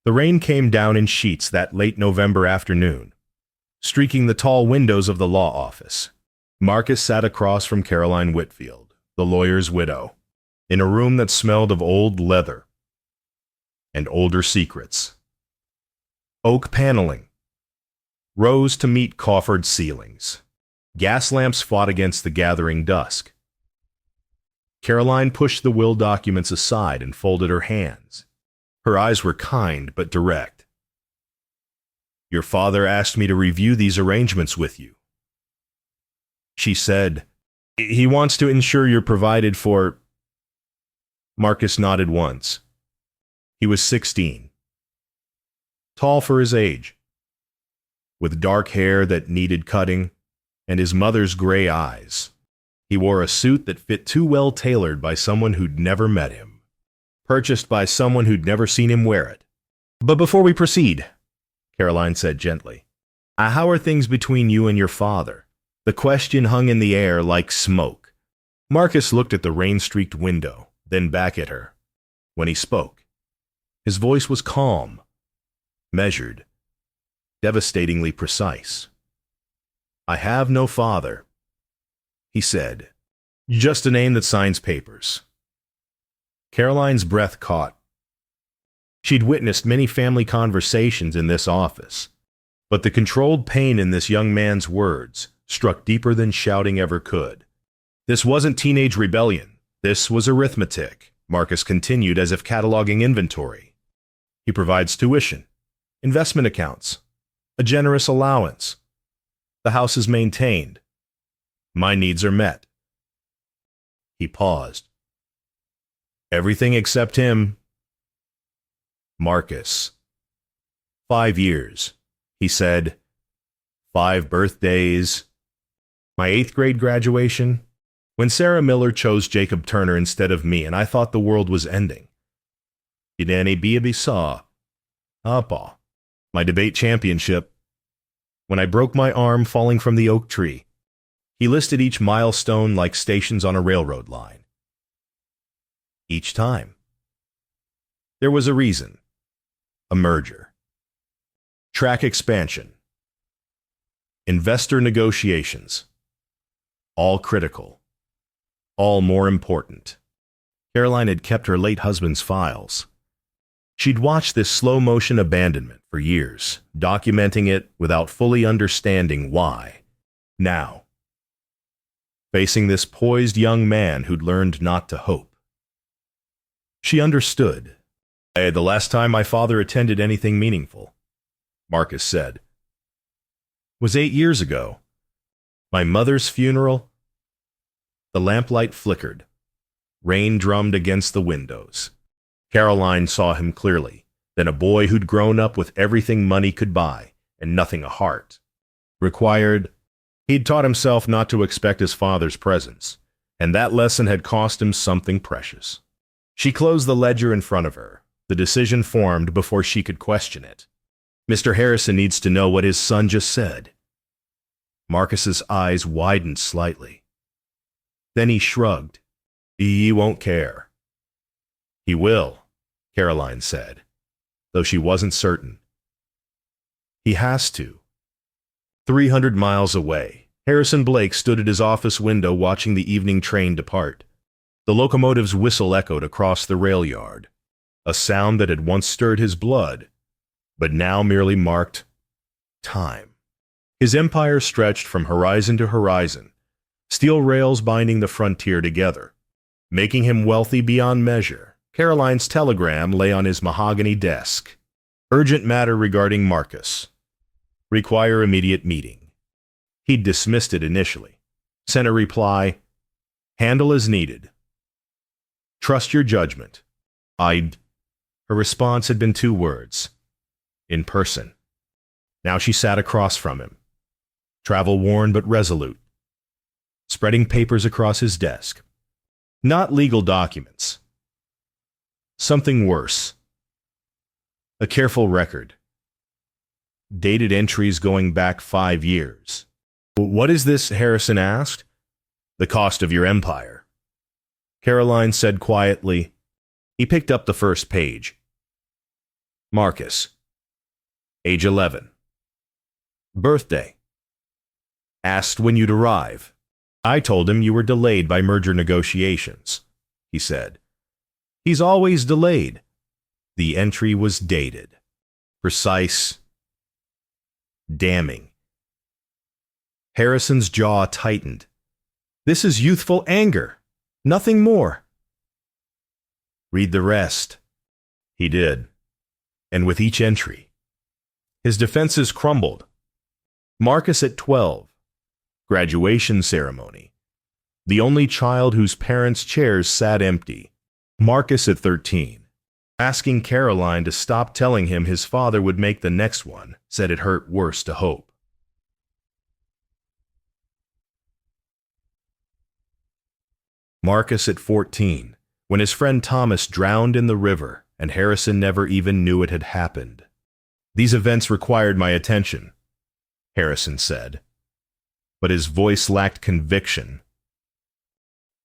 The rain came down in sheets that late November afternoon, streaking the tall windows of the law office. Marcus sat across from Caroline Whitfield, the lawyer's widow, in a room that smelled of old leather and older secrets. Oak paneling rose to meet coffered ceilings. Gas lamps fought against the gathering dusk. Caroline pushed the will documents aside and folded her hands. Her eyes were kind but direct. "Your father asked me to review these arrangements with you," she said. "He wants to ensure you're provided for." Marcus nodded once. He was 16. Tall for his age, with dark hair that needed cutting, and his mother's gray eyes. He wore a suit that fit too well tailored by someone who'd never met him, purchased by someone who'd never seen him wear it. "But before we proceed," Caroline said gently, "how are things between you and your father?" The question hung in the air like smoke. Marcus looked at the rain-streaked window, then back at her. When he spoke, his voice was calm, measured, devastatingly precise. "I have no father," he said. "Just a name that signs papers." Caroline's breath caught. She'd witnessed many family conversations in this office, but the controlled pain in this young man's words struck deeper than shouting ever could. This wasn't teenage rebellion. This was arithmetic, Marcus continued as if cataloging inventory. "He provides tuition, investment accounts, a generous allowance. The house is maintained. My needs are met." He paused. "Everything except him." Marcus. 5 years, he said. 5 birthdays. My 8th grade graduation. When Sarah Miller chose Jacob Turner instead of me, and I thought the world was ending. Idani Biabi saw. Apa. My debate championship. When I broke my arm falling from the oak tree. He listed each milestone like stations on a railroad line. Each time. There was a reason. A merger. Track expansion. Investor negotiations. All critical. All more important. Caroline had kept her late husband's files. She'd watched this slow-motion abandonment for years, documenting it without fully understanding why. Now, facing this poised young man who'd learned not to hope. She understood. "The last time my father attended anything meaningful," Marcus said, "was 8 years ago. My mother's funeral." The lamplight flickered. Rain drummed against the windows. Caroline saw him clearly, then a boy who'd grown up with everything money could buy, and nothing a heart required. He'd taught himself not to expect his father's presence, and that lesson had cost him something precious. She closed the ledger in front of her, the decision formed before she could question it. "Mr. Harrison needs to know what his son just said." Marcus's eyes widened slightly. Then he shrugged. "He won't care." "He will," Caroline said, though she wasn't certain. "He has to." 300 miles away, Harrison Blake stood at his office window watching the evening train depart. The locomotive's whistle echoed across the rail yard, a sound that had once stirred his blood, but now merely marked time. His empire stretched from horizon to horizon, steel rails binding the frontier together, making him wealthy beyond measure. Caroline's telegram lay on his mahogany desk. Urgent matter regarding Marcus. Require immediate meeting. He'd dismissed it initially. Sent a reply. Handle as needed. Trust your judgment. I'd. Her response had been 2 words. In person. Now she sat across from him. Travel-worn but resolute. Spreading papers across his desk. Not legal documents. Something worse. A careful record. Dated entries going back 5 years. "What is this?" Harrison asked. "The cost of your empire." Caroline said quietly. He picked up the first page. Marcus. Age 11. Birthday. Asked when you'd arrive. I told him you were delayed by merger negotiations. He said. He's always delayed. The entry was dated. Precise. Damning. Harrison's jaw tightened. This is youthful anger. Nothing more. Read the rest. He did. And with each entry, his defenses crumbled. Marcus at 12. Graduation ceremony. The only child whose parents' chairs sat empty. Marcus at 13. Asking Caroline to stop telling him his father would make the next one said it hurt worse to hope. Marcus at 14. When his friend Thomas drowned in the river and Harrison never even knew it had happened. These events required my attention, Harrison said. But his voice lacked conviction.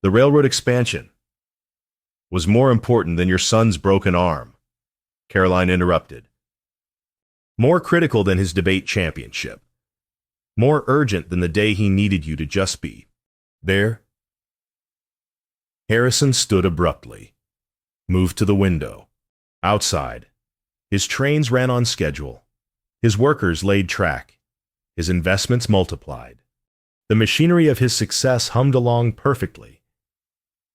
The railroad expansion was more important than your son's broken arm, Caroline interrupted. More critical than his debate championship. More urgent than the day he needed you to just be there. Harrison stood abruptly, moved to the window. Outside, his trains ran on schedule. His workers laid track. His investments multiplied. The machinery of his success hummed along perfectly.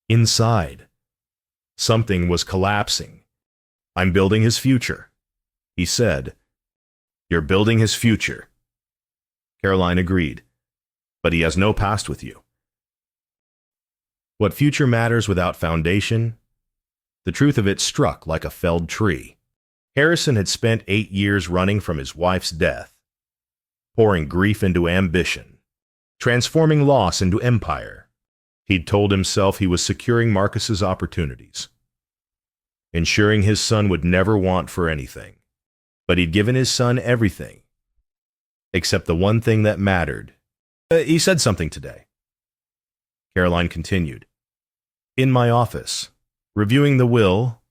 Inside, something was collapsing. I'm building his future, he said. You're building his future. Caroline agreed. But he has no past with you. What future matters without foundation? The truth of it struck like a felled tree. Harrison had spent 8 years running from his wife's death, pouring grief into ambition, transforming loss into empire. He'd told himself he was securing Marcus's opportunities, ensuring his son would never want for anything. But he'd given his son everything, except the one thing that mattered. He said something today. Caroline continued. In my office, reviewing the will,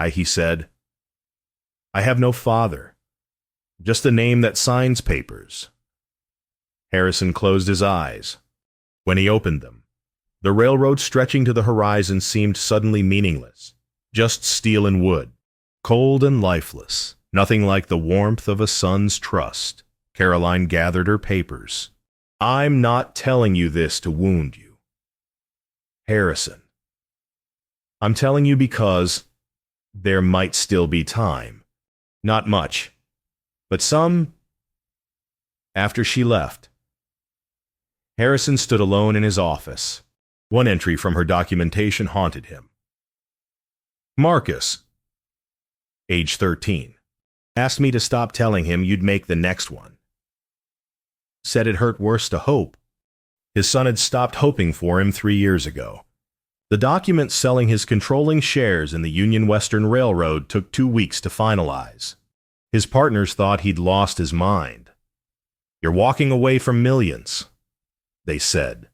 he said, I have no father, just a name that signs papers. Harrison closed his eyes. When he opened them, the railroad stretching to the horizon seemed suddenly meaningless, just steel and wood, cold and lifeless, nothing like the warmth of a son's trust. Caroline gathered her papers. I'm not telling you this to wound you, Harrison. I'm telling you because there might still be time. Not much, but some. After she left, Harrison stood alone in his office. One entry from her documentation haunted him. Marcus, age 13, asked me to stop telling him you'd make the next one. Said it hurt worse to hope. His son had stopped hoping for him 3 years ago. The document selling his controlling shares in the Union Western Railroad took 2 weeks to finalize. His partners thought he'd lost his mind. You're walking away from millions, they said.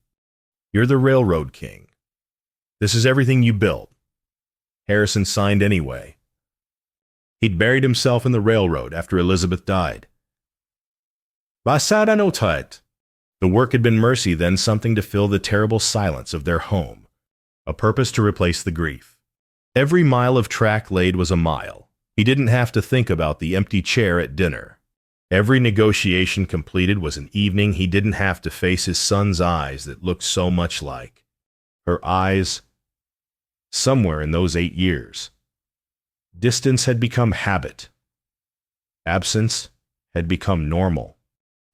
You're the railroad king. This is everything you built. Harrison signed anyway. He'd buried himself in the railroad after Elizabeth died. The work had been mercy, then something to fill the terrible silence of their home, a purpose to replace the grief. Every mile of track laid was a mile. He didn't have to think about the empty chair at dinner. Every negotiation completed was an evening he didn't have to face his son's eyes that looked so much like her eyes. Somewhere in those 8 years, distance had become habit. Absence had become normal.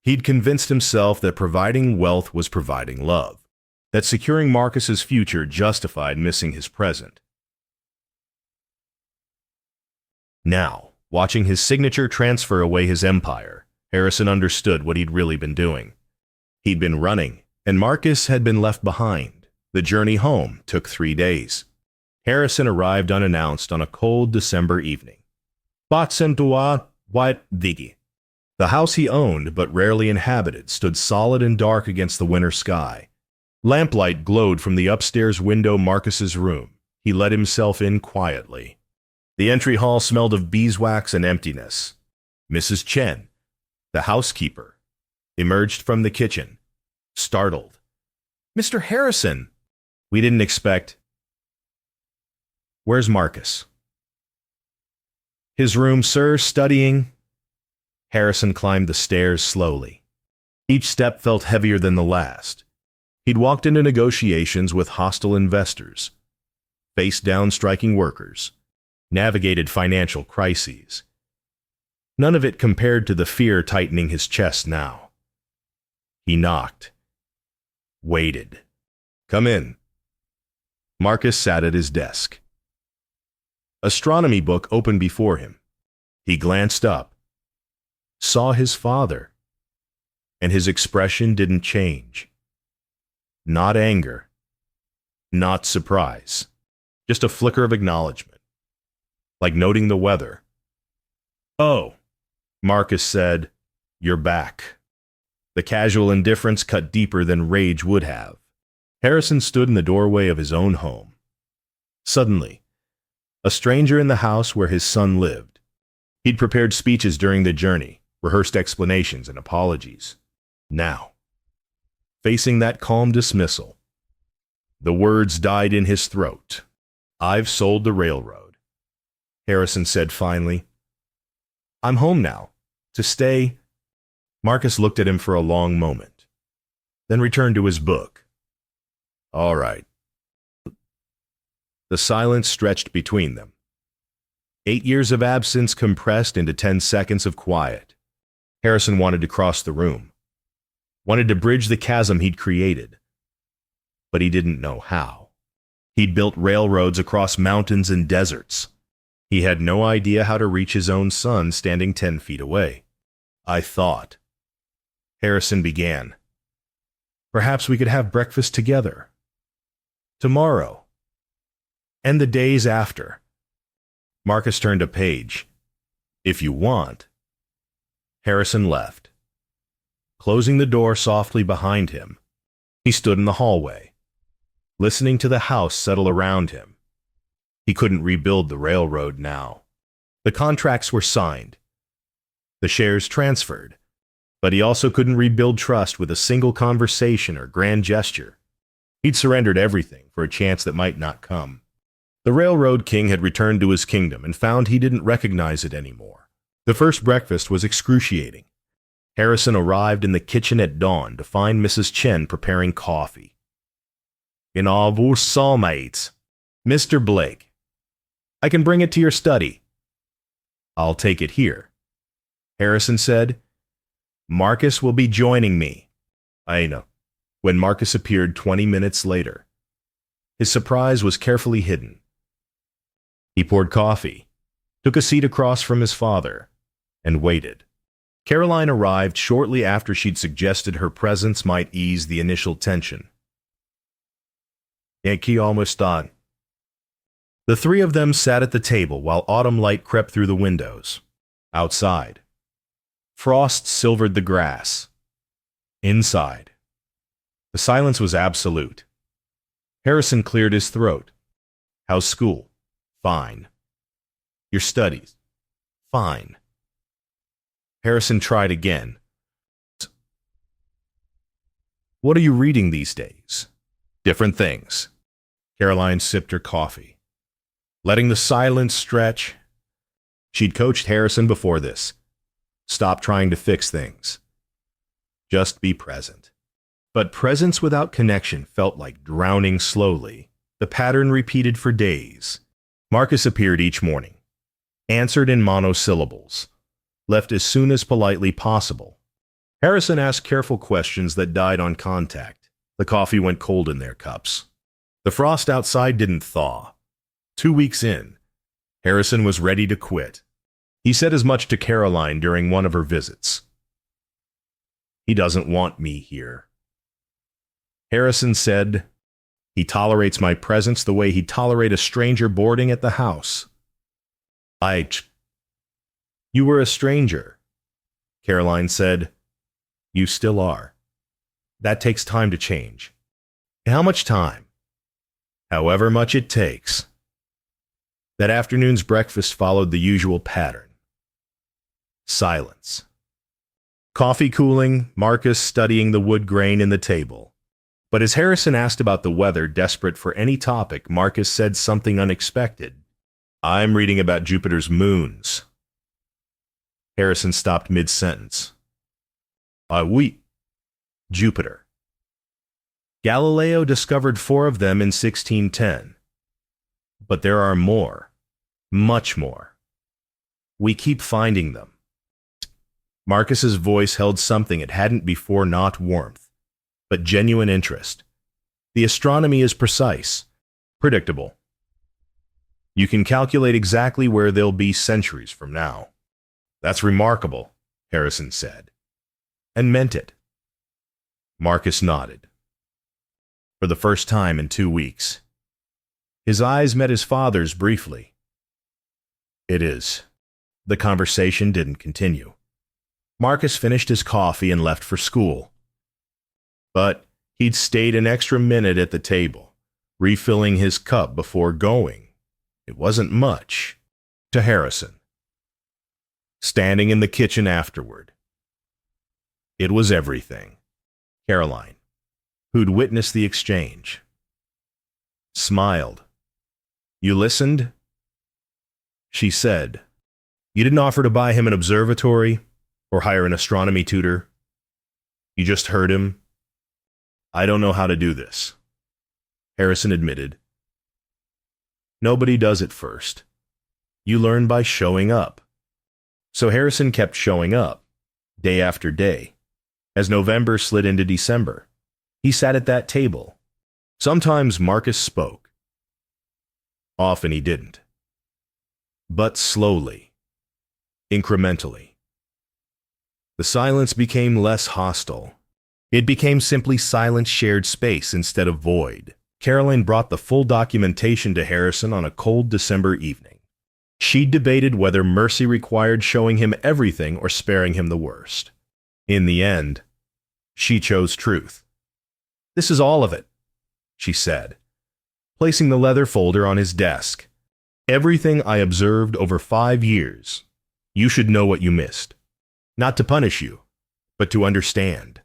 He'd convinced himself that providing wealth was providing love, that securing Marcus's future justified missing his present. Now, watching his signature transfer away his empire, Harrison understood what he'd really been doing. He'd been running, and Marcus had been left behind. The journey home took 3 days. Harrison arrived unannounced on a cold December evening. The house he owned but rarely inhabited stood solid and dark against the winter sky. Lamplight glowed from the upstairs window Marcus's room. He let himself in quietly. The entry hall smelled of beeswax and emptiness. Mrs. Chen, the housekeeper, emerged from the kitchen, startled. "Mr. Harrison!" "We didn't expect." "Where's Marcus?" "His room, sir, studying." Harrison climbed the stairs slowly. Each step felt heavier than the last. He'd walked into negotiations with hostile investors, faced down striking workers, navigated financial crises. None of it compared to the fear tightening his chest now. He knocked. Waited. "Come in." Marcus sat at his desk. Astronomy book open before him. He glanced up, saw his father, and his expression didn't change. Not anger, not surprise, just a flicker of acknowledgement, like noting the weather. "Oh," Marcus said, "you're back." The casual indifference cut deeper than rage would have. Harrison stood in the doorway of his own home. Suddenly, a stranger in the house where his son lived. He'd prepared speeches during the journey, rehearsed explanations and apologies. Now, facing that calm dismissal, the words died in his throat. "I've sold the railroad," Harrison said finally. "I'm home now. To stay." Marcus looked at him for a long moment, then returned to his book. "All right." The silence stretched between them. 8 years of absence compressed into 10 seconds of quiet. Harrison wanted to cross the room, wanted to bridge the chasm he'd created, but he didn't know how. He'd built railroads across mountains and deserts. He had no idea how to reach his own son standing 10 feet away. "I thought," Harrison began, "perhaps we could have breakfast together. Tomorrow. And the days after." Marcus turned a page. "If you want." Harrison left. Closing the door softly behind him, he stood in the hallway, listening to the house settle around him. He couldn't rebuild the railroad now. The contracts were signed, the shares transferred, but he also couldn't rebuild trust with a single conversation or grand gesture. He'd surrendered everything for a chance that might not come. The railroad king had returned to his kingdom and found he didn't recognize it anymore. The first breakfast was excruciating. Harrison arrived in the kitchen at dawn to find Mrs. Chen preparing coffee. "In all vos soulmates, Mr. Blake. I can bring it to your study." "I'll take it here," Harrison said. "Marcus will be joining me." "I know." When Marcus appeared 20 minutes later, his surprise was carefully hidden. He poured coffee, took a seat across from his father, and waited. Caroline arrived shortly after she'd suggested her presence might ease the initial tension. "Yankee almost done." The three of them sat at the table while autumn light crept through the windows. Outside, frost silvered the grass. Inside, the silence was absolute. Harrison cleared his throat. "How's school?" "Fine." "Your studies?" "Fine." Harrison tried again. "What are you reading these days?" "Different things." Caroline sipped her coffee, letting the silence stretch. She'd coached Harrison before this. Stop trying to fix things. Just be present. But presence without connection felt like drowning slowly. The pattern repeated for days. Marcus appeared each morning, answered in monosyllables, left as soon as politely possible. Harrison asked careful questions that died on contact. The coffee went cold in their cups. The frost outside didn't thaw. 2 weeks in, Harrison was ready to quit. He said as much to Caroline during one of her visits. "He doesn't want me here." Harrison said, "He tolerates my presence the way he'd tolerate a stranger boarding at the house." You were a stranger," Caroline said. "You still are. That takes time to change." "How much time?" "However much it takes." That afternoon's breakfast followed the usual pattern. Silence. Coffee cooling, Marcus studying the wood grain in the table. But as Harrison asked about the weather, desperate for any topic, Marcus said something unexpected. "I'm reading about Jupiter's moons." Harrison stopped mid-sentence. Oui. Jupiter. Galileo discovered 4 of them in 1610. But there are more. Much more. We keep finding them. Marcus's voice held something it hadn't before, not warmth, but genuine interest. The astronomy is precise, predictable. You can calculate exactly where they'll be centuries from now. "That's remarkable," Harrison said, and meant it. Marcus nodded. For the first time in 2 weeks. His eyes met his father's briefly. "It is." The conversation didn't continue. Marcus finished his coffee and left for school. But he'd stayed an extra minute at the table, refilling his cup before going. It wasn't much. To Harrison. Standing in the kitchen afterward. It was everything. Caroline, who'd witnessed the exchange, smiled. "You listened?" She said, "You didn't offer to buy him an observatory or hire an astronomy tutor. You just heard him." "I don't know how to do this," Harrison admitted. "Nobody does it first. You learn by showing up." So Harrison kept showing up, day after day. As November slid into December, he sat at that table. Sometimes Marcus spoke. Often he didn't. But slowly, incrementally. The silence became less hostile. It became simply silent shared space instead of void. Caroline brought the full documentation to Harrison on a cold December evening. She debated whether mercy required showing him everything or sparing him the worst. In the end, she chose truth. "This is all of it," she said, placing the leather folder on his desk. "Everything I observed over 5 years. You should know what you missed. Not to punish you, but to understand."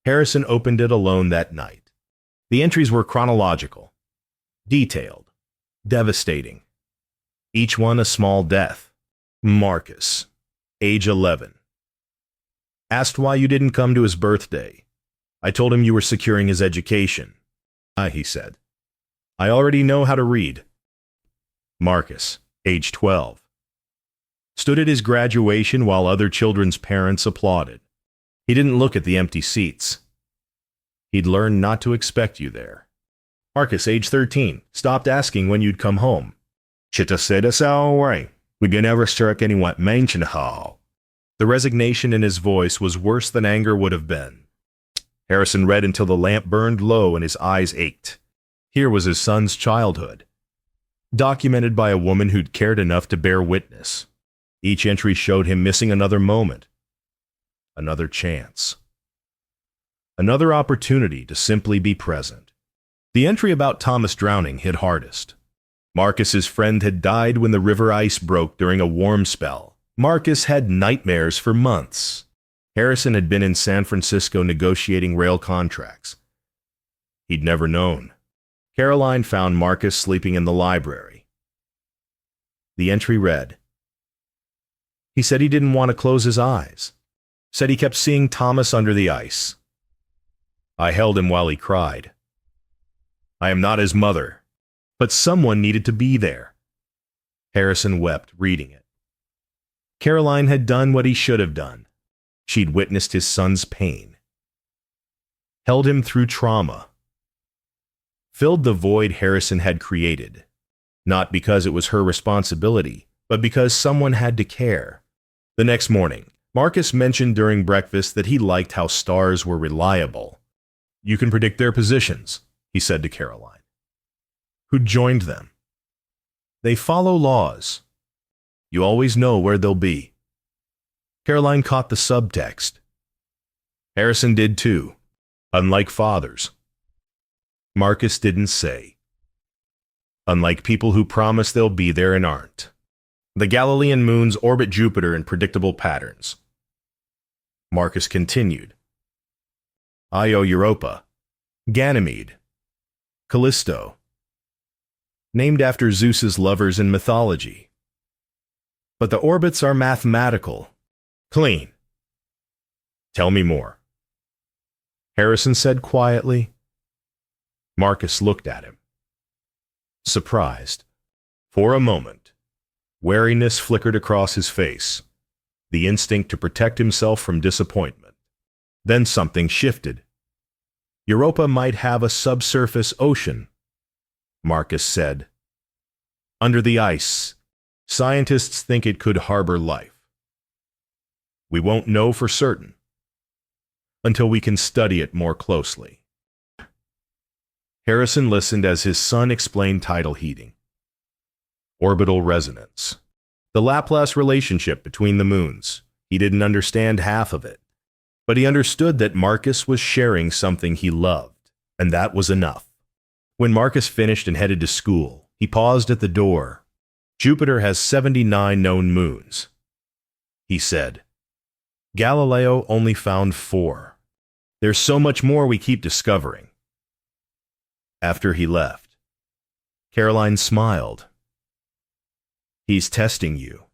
Harrison opened it alone that night. The entries were chronological, detailed, devastating. Each one a small death. Marcus, age 11. Asked why you didn't come to his birthday. I told him you were securing his education. He said. "I already know how to read." Marcus, age 12. Stood at his graduation while other children's parents applauded. He didn't look at the empty seats. He'd learned not to expect you there. Marcus, age 13. Stopped asking when you'd come home. "Chitta said us all right. We can never strike anyone mention hall." The resignation in his voice was worse than anger would have been. Harrison read until the lamp burned low and his eyes ached. Here was his son's childhood, documented by a woman who'd cared enough to bear witness. Each entry showed him missing another moment, another chance, another opportunity to simply be present. The entry about Thomas drowning hit hardest. Marcus's friend had died when the river ice broke during a warm spell. Marcus had nightmares for months. Harrison had been in San Francisco negotiating rail contracts. He'd never known. Caroline found Marcus sleeping in the library. The entry read, "He said he didn't want to close his eyes. Said he kept seeing Thomas under the ice. I held him while he cried. I am not his mother, but someone needed to be there." Harrison wept, reading it. Caroline had done what he should have done. She'd witnessed his son's pain, held him through trauma, filled the void Harrison had created, not because it was her responsibility, but because someone had to care. The next morning, Marcus mentioned during breakfast that he liked how stars were reliable. "You can predict their positions," he said to Caroline, who joined them. "They follow laws. You always know where they'll be." Caroline caught the subtext. Harrison did too, unlike fathers. Marcus didn't say. unlike people who promise they'll be there and aren't. The Galilean moons orbit Jupiter in predictable patterns. Marcus continued. Io Europa, Ganymede, Callisto, named after Zeus's lovers in mythology. But the orbits are mathematical. Clean. Tell me more. Harrison said quietly. Marcus looked at him, surprised. For a moment, wariness flickered across his face, the instinct to protect himself from disappointment. Then something shifted. Europa might have a subsurface ocean, Marcus said. Under the ice, scientists think it could harbor life. We won't know for certain until we can study it more closely. Harrison listened as his son explained tidal heating, orbital resonance, the Laplace relationship between the moons. He didn't understand half of it, but he understood that Marcus was sharing something he loved, and that was enough. When Marcus finished and headed to school, he paused at the door. Jupiter has 79 known moons, he said. Galileo only found 4. There's so much more we keep discovering. After he left, Caroline smiled. He's testing you,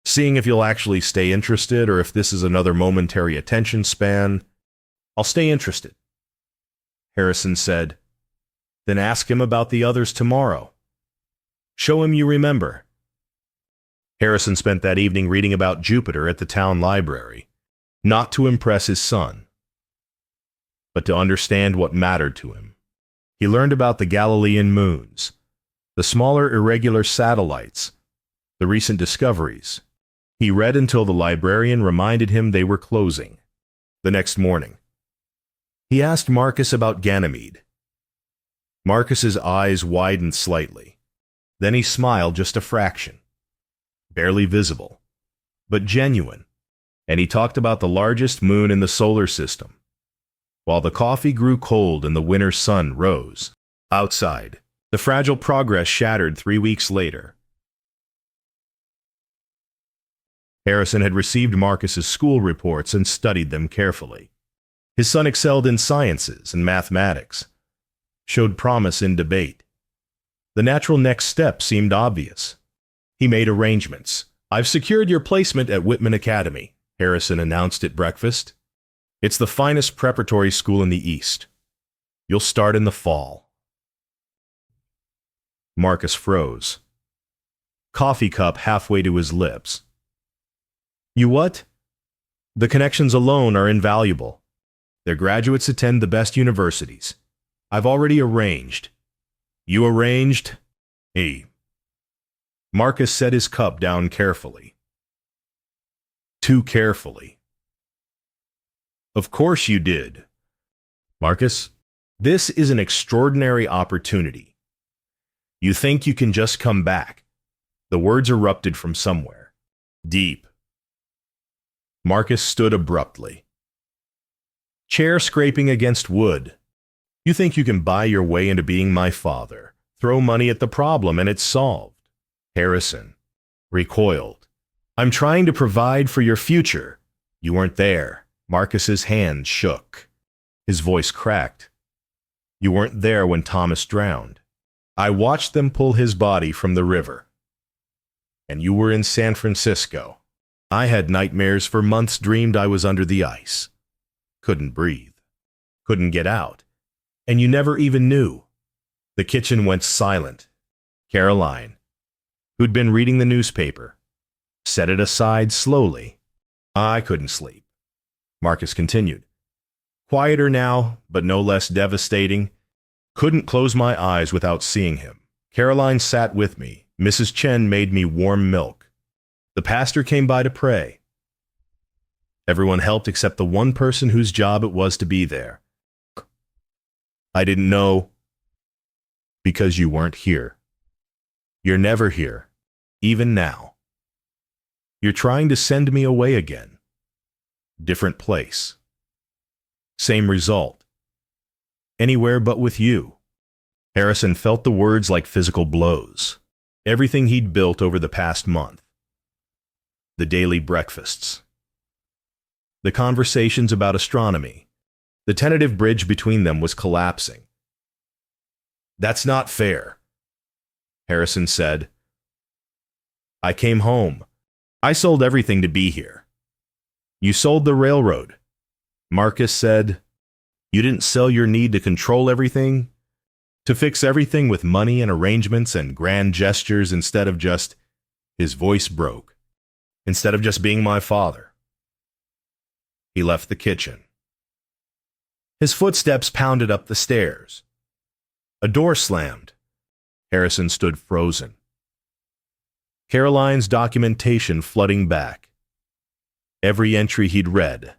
seeing if you'll actually stay interested or if this is another momentary attention span. I'll stay interested, Harrison said. Then ask him about the others tomorrow. Show him you remember. Harrison spent that evening reading about Jupiter at the town library, not to impress his son, but to understand what mattered to him. He learned about the Galilean moons, the smaller irregular satellites, the recent discoveries. He read until the librarian reminded him they were closing. The next morning, he asked Marcus about Ganymede. Marcus's eyes widened slightly. Then he smiled just a fraction, barely visible, but genuine, and he talked about the largest moon in the solar system. While the coffee grew cold and the winter sun rose, outside, the fragile progress shattered 3 weeks later. Harrison had received Marcus's school reports and studied them carefully. His son excelled in sciences and mathematics, showed promise in debate. The natural next step seemed obvious. He made arrangements. I've secured your placement at Whitman Academy, Harrison announced at breakfast. It's the finest preparatory school in the East. You'll start in the fall. Marcus froze, coffee cup halfway to his lips. You what? The connections alone are invaluable. Their graduates attend the best universities. I've already arranged. You arranged? Marcus set his cup down carefully. Too carefully. Of course you did. Marcus, this is an extraordinary opportunity. You think you can just come back? The words erupted from somewhere. Deep. Marcus stood abruptly, chair scraping against wood. You think you can buy your way into being my father, throw money at the problem, and it's solved. Harrison recoiled. I'm trying to provide for your future. You weren't there. Marcus's hand shook. His voice cracked. You weren't there when Thomas drowned. I watched them pull his body from the river. And you were in San Francisco. I had nightmares for months, dreamed I was under the ice. Couldn't breathe. Couldn't get out. And you never even knew. The kitchen went silent. Caroline, who'd been reading the newspaper, set it aside slowly. I couldn't sleep. Marcus continued. Quieter now, but no less devastating. Couldn't close my eyes without seeing him. Caroline sat with me. Mrs. Chen made me warm milk. The pastor came by to pray. Everyone helped except the one person whose job it was to be there. I didn't know because you weren't here. You're never here, even now. You're trying to send me away again. Different place. Same result. Anywhere but with you. Harrison felt the words like physical blows. Everything he'd built over the past month. The daily breakfasts. The conversations about astronomy. The tentative bridge between them was collapsing. "That's not fair," Harrison said. "I came home. I sold everything to be here." "You sold the railroad," Marcus said. "You didn't sell your need to control everything, to fix everything with money and arrangements and grand gestures instead of just," his voice broke, "instead of just being my father." He left the kitchen. His footsteps pounded up the stairs. A door slammed. Harrison stood frozen. Caroline's documentation flooding back. Every entry he'd read,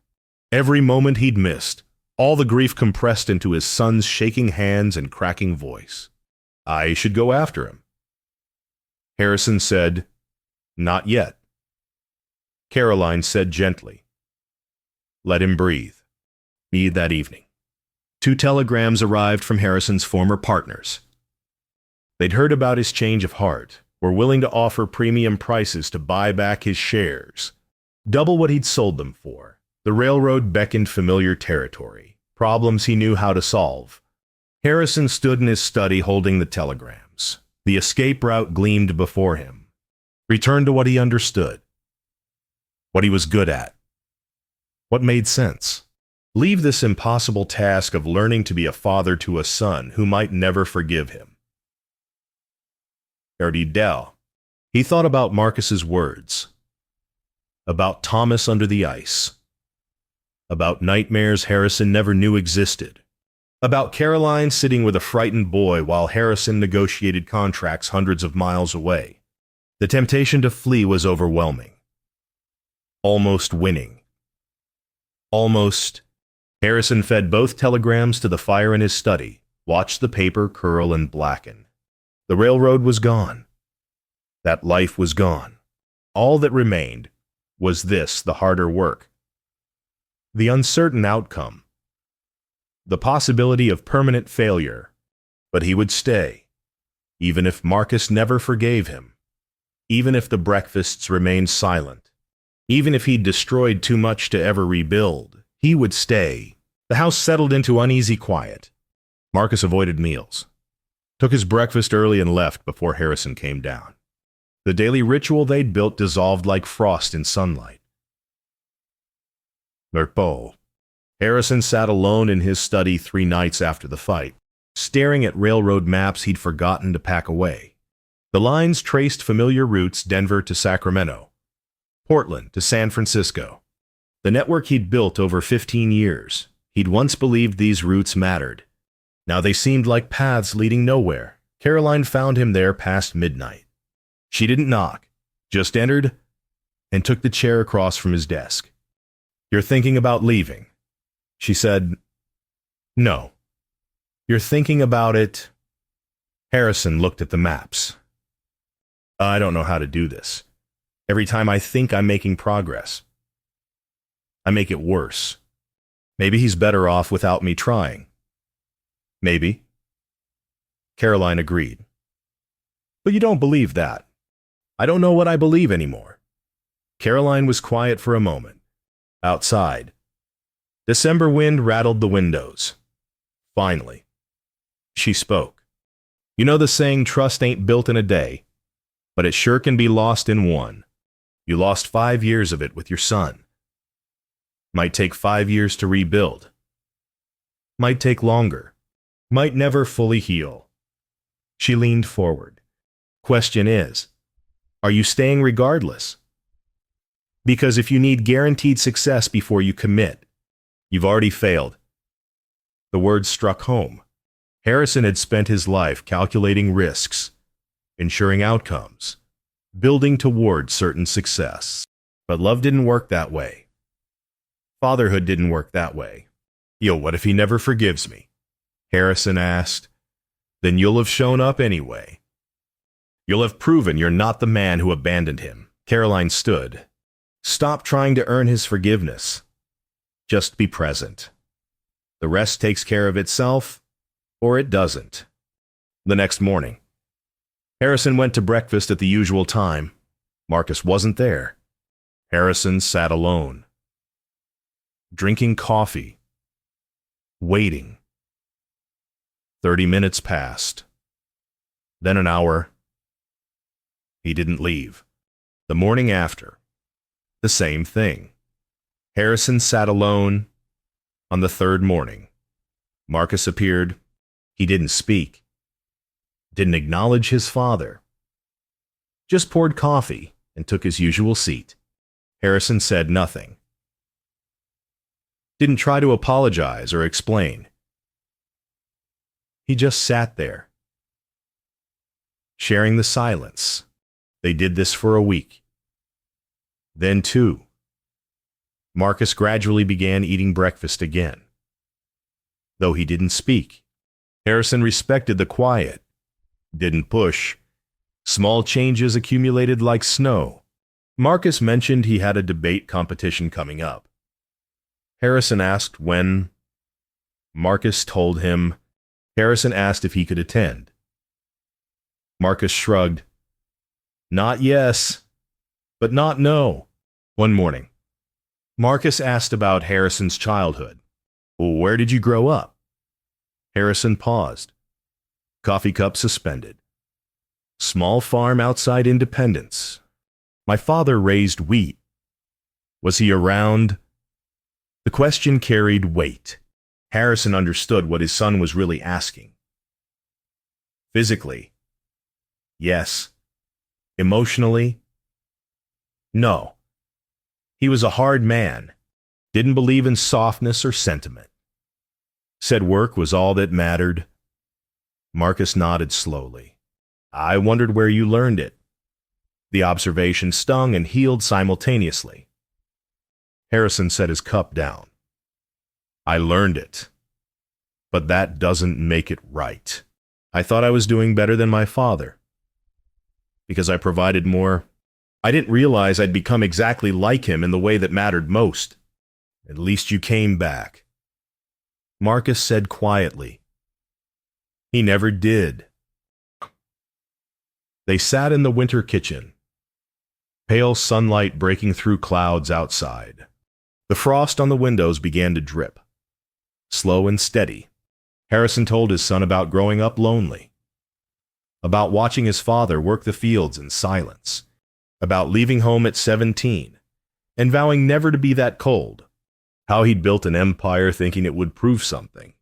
every moment he'd missed, all the grief compressed into his son's shaking hands and cracking voice. "I should go after him." Harrison said, "Not yet." Caroline said gently, "Let him breathe." Need that evening. 2 telegrams arrived from Harrison's former partners. They'd heard about his change of heart, were willing to offer premium prices to buy back his shares. Double what he'd sold them for. The railroad beckoned familiar territory, problems he knew how to solve. Harrison stood in his study holding the telegrams. The escape route gleamed before him. Return to what he understood. What he was good at. What made sense. Leave this impossible task of learning to be a father to a son who might never forgive him. Dell. He thought about Marcus's words. About Thomas under the ice. About nightmares Harrison never knew existed. About Caroline sitting with a frightened boy while Harrison negotiated contracts hundreds of miles away. The temptation to flee was overwhelming. Almost winning. Almost. Harrison fed both telegrams to the fire in his study, watched the paper curl and blacken. The railroad was gone. That life was gone. All that remained was this, the harder work. The uncertain outcome. The possibility of permanent failure. But he would stay, even if Marcus never forgave him, even if the breakfasts remained silent, even if he'd destroyed too much to ever rebuild, he would stay. The house settled into uneasy quiet. Marcus avoided meals. Took his breakfast early and left before Harrison came down. The daily ritual they'd built dissolved like frost in sunlight. Merpo. Harrison sat alone in his study 3 nights after the fight, staring at railroad maps he'd forgotten to pack away. The lines traced familiar routes: Denver to Sacramento, Portland to San Francisco. The network he'd built over 15 years. He'd once believed these routes mattered. Now they seemed like paths leading nowhere. Caroline found him there past midnight. She didn't knock, just entered and took the chair across from his desk. "You're thinking about leaving?" She said, "No." "You're thinking about it?" Harrison looked at the maps. "I don't know how to do this. Every time I think I'm making progress, I make it worse. Maybe he's better off without me trying." "Maybe." Caroline agreed. "But you don't believe that." "I don't know what I believe anymore." Caroline was quiet for a moment. Outside, December wind rattled the windows. Finally, she spoke. "You know the saying, trust ain't built in a day, but it sure can be lost in one. You lost 5 years of it with your son. Might take 5 years to rebuild. Might take longer. Might never fully heal." She leaned forward. "Question is, are you staying regardless? Because if you need guaranteed success before you commit, you've already failed." The words struck home. Harrison had spent his life calculating risks, ensuring outcomes, building toward certain success. But love didn't work that way. Fatherhood didn't work that way. What if he never forgives me?" Harrison asked. "Then you'll have shown up anyway. You'll have proven you're not the man who abandoned him." Caroline stood. "Stop trying to earn his forgiveness. Just be present. The rest takes care of itself, or it doesn't." The next morning, Harrison went to breakfast at the usual time. Marcus wasn't there. Harrison sat alone, drinking coffee, waiting. 30 minutes passed. Then an hour. He didn't leave. The morning after, the same thing. Harrison sat alone. On the third morning, Marcus appeared. He didn't speak. Didn't acknowledge his father. Just poured coffee and took his usual seat. Harrison said nothing. Didn't try to apologize or explain. He just sat there, sharing the silence. They did this for a week. Then 2. Marcus gradually began eating breakfast again. Though he didn't speak, Harrison respected the quiet, didn't push. Small changes accumulated like snow. Marcus mentioned he had a debate competition coming up. Harrison asked when. Marcus told him. Harrison asked if he could attend. Marcus shrugged. Not yes, but not no. One morning, Marcus asked about Harrison's childhood. Where did you grow up? Harrison paused. Coffee cup suspended. Small farm outside Independence. My father raised wheat. Was he around? The question carried weight. Harrison understood what his son was really asking. Physically, yes. Emotionally, no. He was a hard man. Didn't believe in softness or sentiment. Said work was all that mattered. Marcus nodded slowly. I wondered where you learned it. The observation stung and healed simultaneously. Harrison set his cup down. I learned it. But that doesn't make it right. I thought I was doing better than my father. Because I provided more. I didn't realize I'd become exactly like him in the way that mattered most. At least you came back. Marcus said quietly. He never did. They sat in the winter kitchen. Pale sunlight breaking through clouds outside. The frost on the windows began to drip. Slow and steady. Harrison told his son about growing up lonely. About watching his father work the fields in silence. About leaving home at 17 and vowing never to be that cold. How he'd built an empire thinking it would prove something.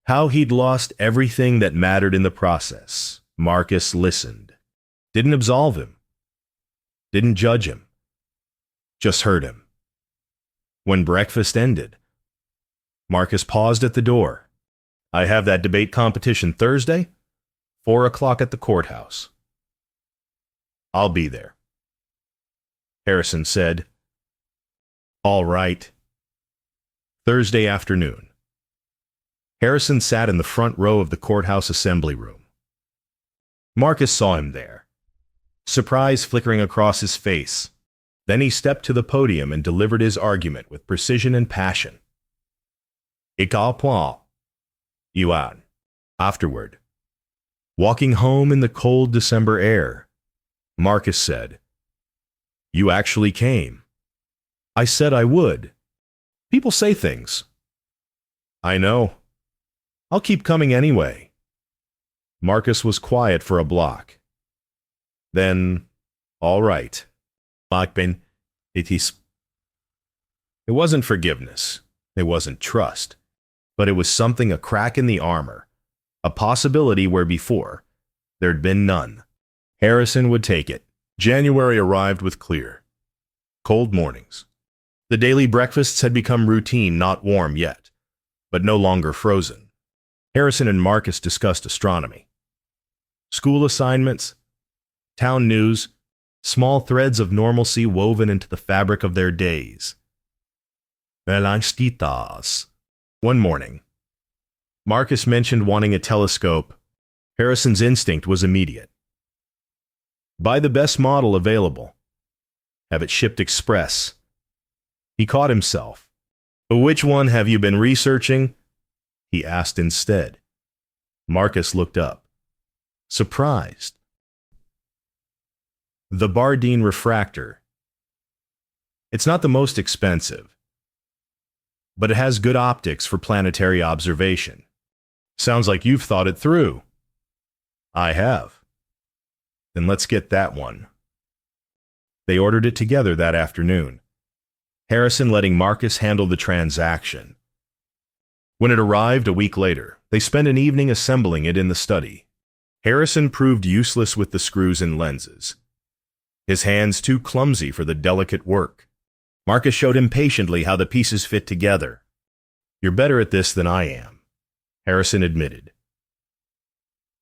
How he'd lost everything that mattered in the process. Marcus listened. Didn't absolve him. Didn't judge him. Just heard him. When breakfast ended, Marcus paused at the door. I have that debate competition Thursday, 4 o'clock at the courthouse. I'll be there. Harrison said, all right. Thursday afternoon. Harrison sat in the front row of the courthouse assembly room. Marcus saw him there, surprise flickering across his face. Then he stepped to the podium and delivered his argument with precision and passion. Ikaw po, Yuan. Afterward, walking home in the cold December air, Marcus said, you actually came. I said I would. People say things. I know. I'll keep coming anyway. Marcus was quiet for a block. Then, all right. It wasn't forgiveness. It wasn't trust. But it was something a crack in the armor. A possibility where before, there'd been none. Harrison would take it. January arrived with clear, cold mornings. The daily breakfasts had become routine, not warm yet, but no longer frozen. Harrison and Marcus discussed astronomy. School assignments, town news, small threads of normalcy woven into the fabric of their days. One morning, Marcus mentioned wanting a telescope. Harrison's instinct was immediate. Buy the best model available. Have it shipped express. He caught himself. Which one have you been researching? He asked instead. Marcus looked up. surprised. The Bardeen refractor. It's not the most expensive, but it has good optics for planetary observation. Sounds like you've thought it through. I have. Then let's get that one. They ordered it together that afternoon, Harrison letting Marcus handle the transaction. When it arrived a week later, they spent an evening assembling it in the study. Harrison proved useless with the screws and lenses, his hands too clumsy for the delicate work. Marcus showed him patiently how the pieces fit together. You're better at this than I am, Harrison admitted.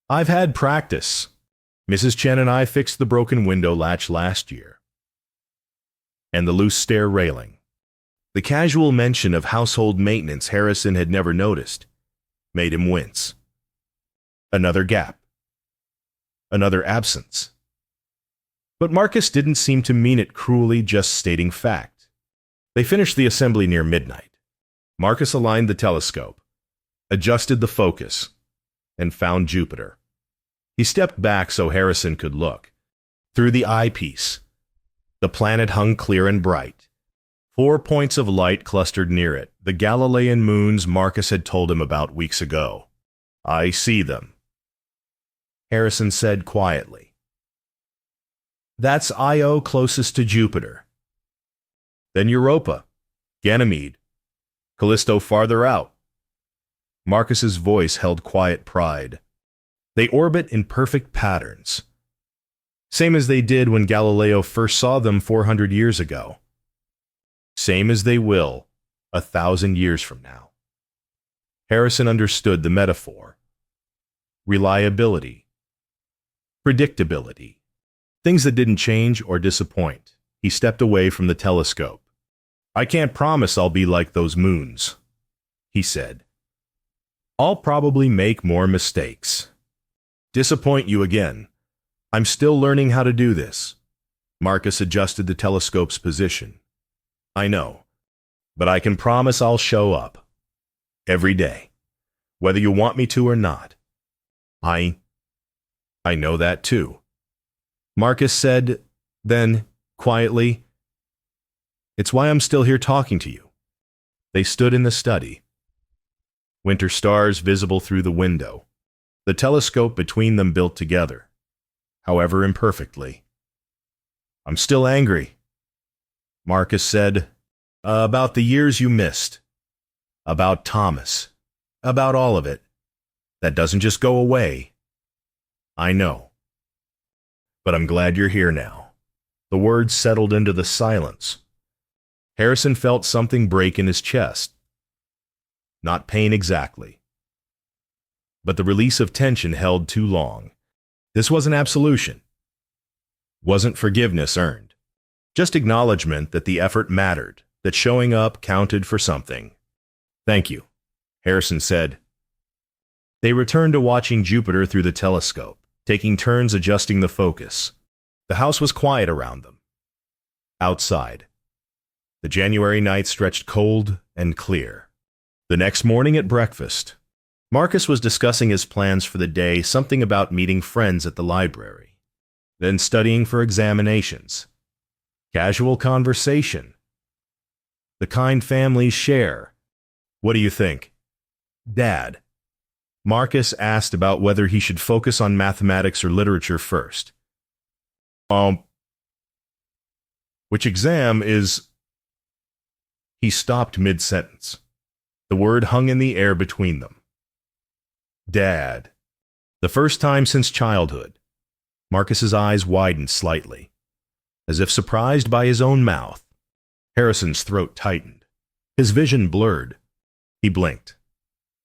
I've had practice. Mrs. Chen and I fixed the broken window latch last year. And the loose stair railing. The casual mention of household maintenance Harrison had never noticed made him wince. Another gap. Another absence. But Marcus didn't seem to mean it cruelly, just stating fact. They finished the assembly near midnight. Marcus aligned the telescope, adjusted the focus, and found Jupiter. He stepped back so Harrison could look. Through the eyepiece, the planet hung clear and bright. 4 points of light clustered near it, the Galilean moons Marcus had told him about weeks ago. I see them, Harrison said quietly. That's Io closest to Jupiter. Then Europa, Ganymede, Callisto farther out. Marcus's voice held quiet pride. They orbit in perfect patterns, same as they did when Galileo first saw them 400 years ago. Same as they will 1,000 years from now. Harrison understood the metaphor. Reliability. Predictability. Things that didn't change or disappoint. He stepped away from the telescope. I can't promise I'll be like those moons, he said. I'll probably make more mistakes. Disappoint you again. I'm still learning how to do this. Marcus adjusted the telescope's position. I know, but I can promise I'll show up. Every day. Whether you want me to or not. I know that too. Marcus said, then, quietly, it's why I'm still here talking to you. They stood in the study. Winter stars visible through the window. The telescope between them built together, however imperfectly. I'm still angry, Marcus said, about the years you missed. About Thomas. About all of it. That doesn't just go away. I know. But I'm glad you're here now. The words settled into the silence. Harrison felt something break in his chest. Not pain exactly. But the release of tension held too long. This wasn't absolution. Wasn't forgiveness earned. Just acknowledgement that the effort mattered, that showing up counted for something. Thank you, Harrison said. They returned to watching Jupiter through the telescope, taking turns adjusting the focus. The house was quiet around them. Outside, the January night stretched cold and clear. The next morning at breakfast, Marcus was discussing his plans for the day, something about meeting friends at the library, then studying for examinations. Casual conversation. The kind families share. What do you think? Dad. Marcus asked about whether he should focus on mathematics or literature first. Which exam is... He stopped mid-sentence. The word hung in the air between them. Dad. The first time since childhood. Marcus's eyes widened slightly, as if surprised by his own mouth. Harrison's throat tightened. His vision blurred. He blinked,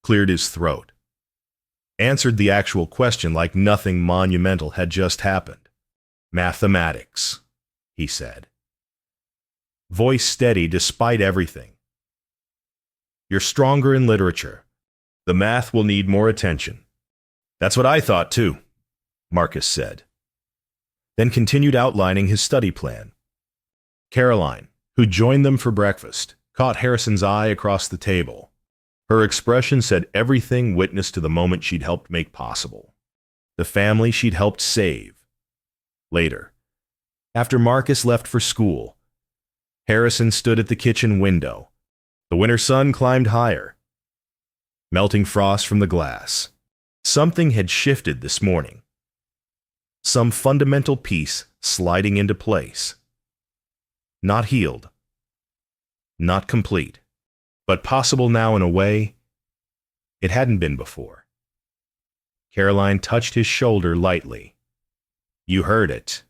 cleared his throat, answered the actual question like nothing monumental had just happened. Mathematics, he said. Voice steady despite everything. You're stronger in literature. The math will need more attention. That's what I thought too, Marcus said. Then continued outlining his study plan. Caroline, who joined them for breakfast, caught Harrison's eye across the table. Her expression said everything witnessed to the moment she'd helped make possible. the family she'd helped save. Later, after Marcus left for school, Harrison stood at the kitchen window. The winter sun climbed higher, melting frost from the glass. Something had shifted this morning. Some fundamental piece sliding into place. Not healed. Not complete. But possible now in a way it hadn't been before. Caroline touched his shoulder lightly. You heard it.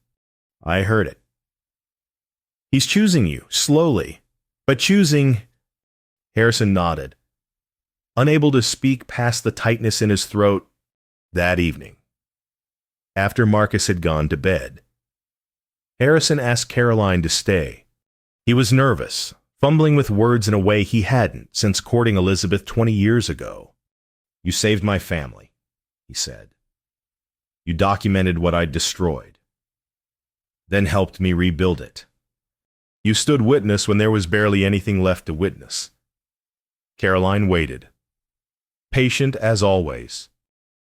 I heard it. He's choosing you, slowly, but choosing. Harrison nodded, unable to speak past the tightness in his throat. That evening, after Marcus had gone to bed, Harrison asked Caroline to stay. He was nervous, fumbling with words in a way he hadn't since courting Elizabeth 20 years ago. You saved my family, he said. You documented what I'd destroyed, then helped me rebuild it. You stood witness when there was barely anything left to witness. Caroline waited, patient as always.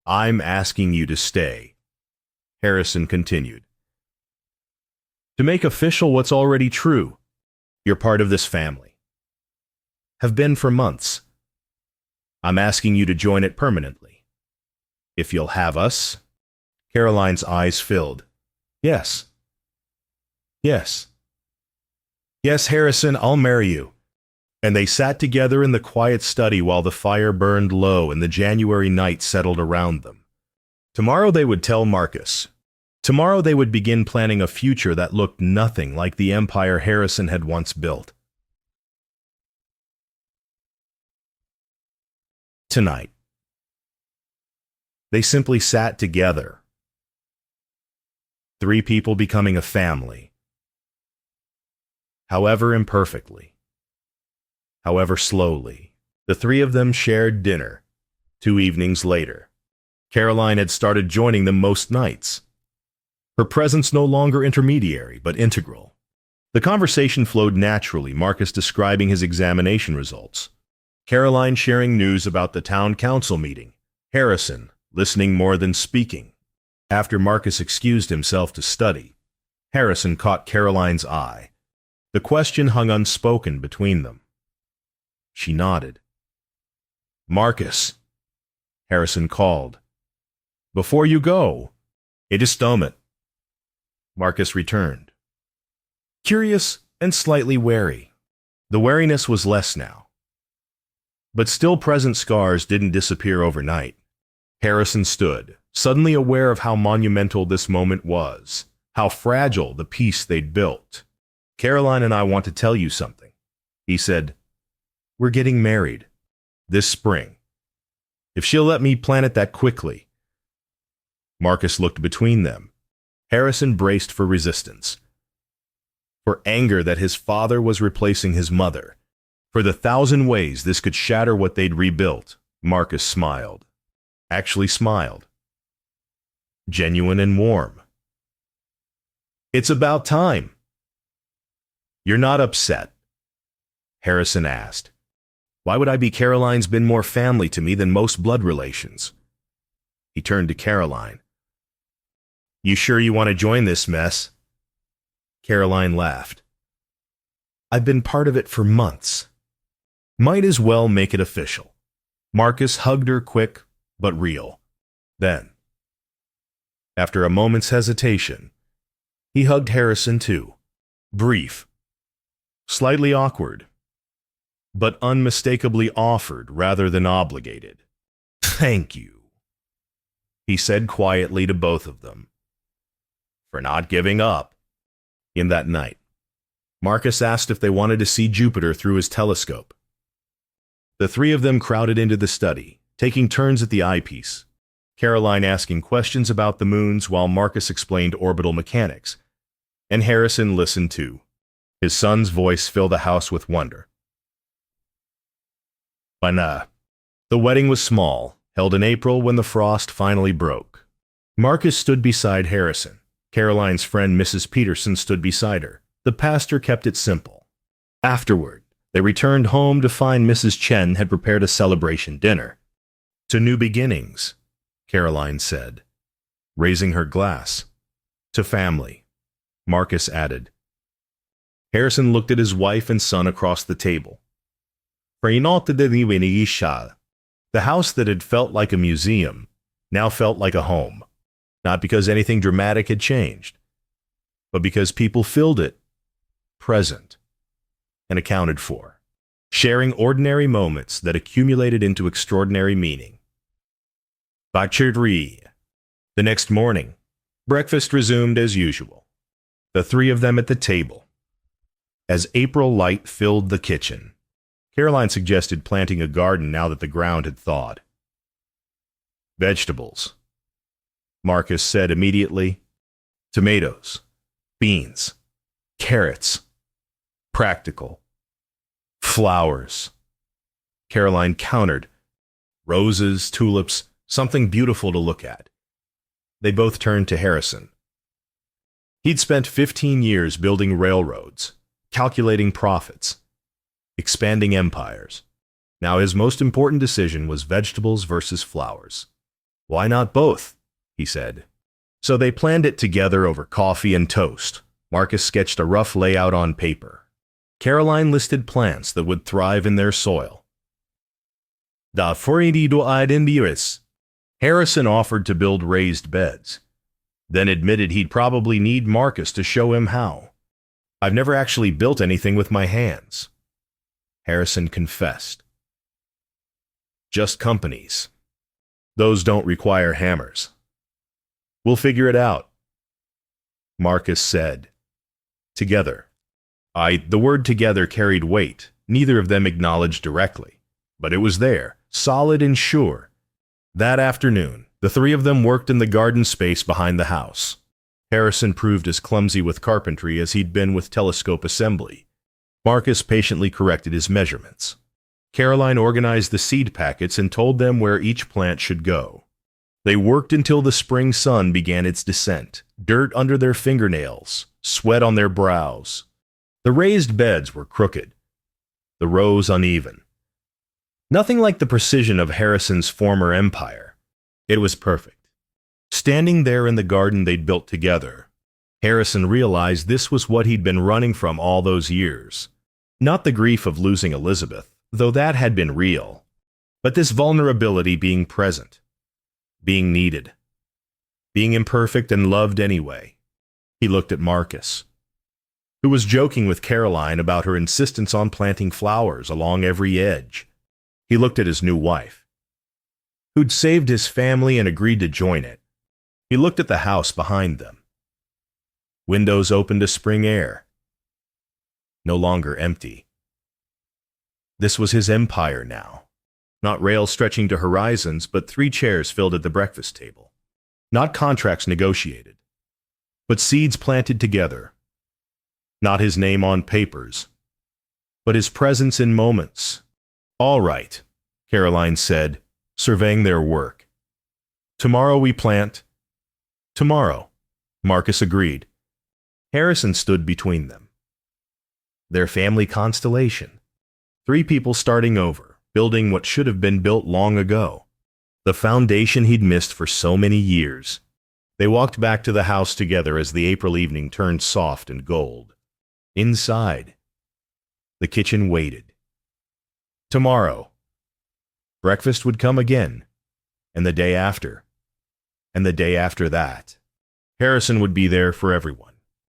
I'm asking you to stay, Harrison continued. To make official what's already true. You're part of this family. Have been for months. I'm asking you to join it permanently. If you'll have us. Caroline's eyes filled. Yes. Yes. Yes, Harrison, I'll marry you. And they sat together in the quiet study while the fire burned low and the January night settled around them. Tomorrow they would tell Marcus. Tomorrow they would begin planning a future that looked nothing like the empire Harrison had once built. Tonight, they simply sat together. 3 people becoming a family. However imperfectly. However slowly, the 3 of them shared dinner. 2 evenings later, Caroline had started joining them most nights. Her presence no longer intermediary, but integral. The conversation flowed naturally, Marcus describing his examination results, Caroline sharing news about the town council meeting, Harrison listening more than speaking. After Marcus excused himself to study, Harrison caught Caroline's eye. The question hung unspoken between them. She nodded. Marcus, Harrison called. Before you go, it is stomach. Marcus returned. Curious and slightly wary. The wariness was less now. But still present scars didn't disappear overnight. Harrison stood, suddenly aware of how monumental this moment was, how fragile the peace they'd built. Caroline and I want to tell you something, he said. We're getting married. This spring. If she'll let me plan it that quickly. Marcus looked between them. Harrison braced for resistance. For anger that his father was replacing his mother. For the 1,000 ways this could shatter what they'd rebuilt, Marcus smiled. Actually smiled. Genuine and warm. It's about time. You're not upset? Harrison asked. Why would I be? Caroline's been more family to me than most blood relations. He turned to Caroline. You sure you want to join this mess? Caroline laughed. I've been part of it for months. Might as well make it official. Marcus hugged her quick, but real. Then, after a moment's hesitation, he hugged Harrison too. Brief. Slightly awkward. But unmistakably offered rather than obligated. Thank you, he said quietly to both of them, for not giving up. In that night, Marcus asked if they wanted to see Jupiter through his telescope. The 3 of them crowded into the study, taking turns at the eyepiece, Caroline asking questions about the moons while Marcus explained orbital mechanics, and Harrison listened too. His son's voice filled the house with wonder. The wedding was small, held in April when the frost finally broke. Marcus stood beside Harrison. Caroline's friend Mrs. Peterson stood beside her. The pastor kept it simple. Afterward, they returned home to find Mrs. Chen had prepared a celebration dinner. To new beginnings, Caroline said. raising her glass. To family, Marcus added. Harrison looked at his wife and son across the table. The house that had felt like a museum now felt like a home, not because anything dramatic had changed, but because people filled it, present, and accounted for, sharing ordinary moments that accumulated into extraordinary meaning. The next morning, breakfast resumed as usual, the three of them at the table. As April light filled the kitchen, Caroline suggested planting a garden now that the ground had thawed. Vegetables, Marcus said immediately. Tomatoes, beans, carrots. Practical. Flowers, Caroline countered. Roses, tulips, something beautiful to look at. They both turned to Harrison. He'd spent 15 years building railroads, calculating profits, expanding empires. Now his most important decision was vegetables versus flowers. Why not both? He said. So they planned it together over coffee and toast. Marcus sketched a rough layout on paper. Caroline listed plants that would thrive in their soil. Harrison offered to build raised beds, then admitted he'd probably need Marcus to show him how. I've never actually built anything with my hands, Harrison confessed. Just companies. Those don't require hammers. We'll figure it out, Marcus said. Together. The word together carried weight. Neither of them acknowledged directly, but it was there, solid and sure. That afternoon, the three of them worked in the garden space behind the house. Harrison proved as clumsy with carpentry as he'd been with telescope assembly. Marcus patiently corrected his measurements. Caroline organized the seed packets and told them where each plant should go. They worked until the spring sun began its descent, dirt under their fingernails, sweat on their brows. The raised beds were crooked, the rows uneven. Nothing like the precision of Harrison's former empire. It was perfect. Standing there in the garden they'd built together, Harrison realized this was what he'd been running from all those years. Not the grief of losing Elizabeth, though that had been real, but this vulnerability being present, being needed, being imperfect and loved anyway. He looked at Marcus, who was joking with Caroline about her insistence on planting flowers along every edge. He looked at his new wife, who'd saved his family and agreed to join it. He looked at the house behind them. Windows open to spring air. No longer empty. This was his empire now. Not rails stretching to horizons, but 3 chairs filled at the breakfast table. Not contracts negotiated, but seeds planted together. Not his name on papers, but his presence in moments. All right, Caroline said, surveying their work. Tomorrow we plant. Tomorrow, Marcus agreed. Harrison stood between them. Their family constellation. 3 people starting over, building what should have been built long ago. The foundation he'd missed for so many years. They walked back to the house together as the April evening turned soft and gold. Inside, the kitchen waited. Tomorrow, breakfast would come again, and the day after, and the day after that. Harrison would be there for everyone.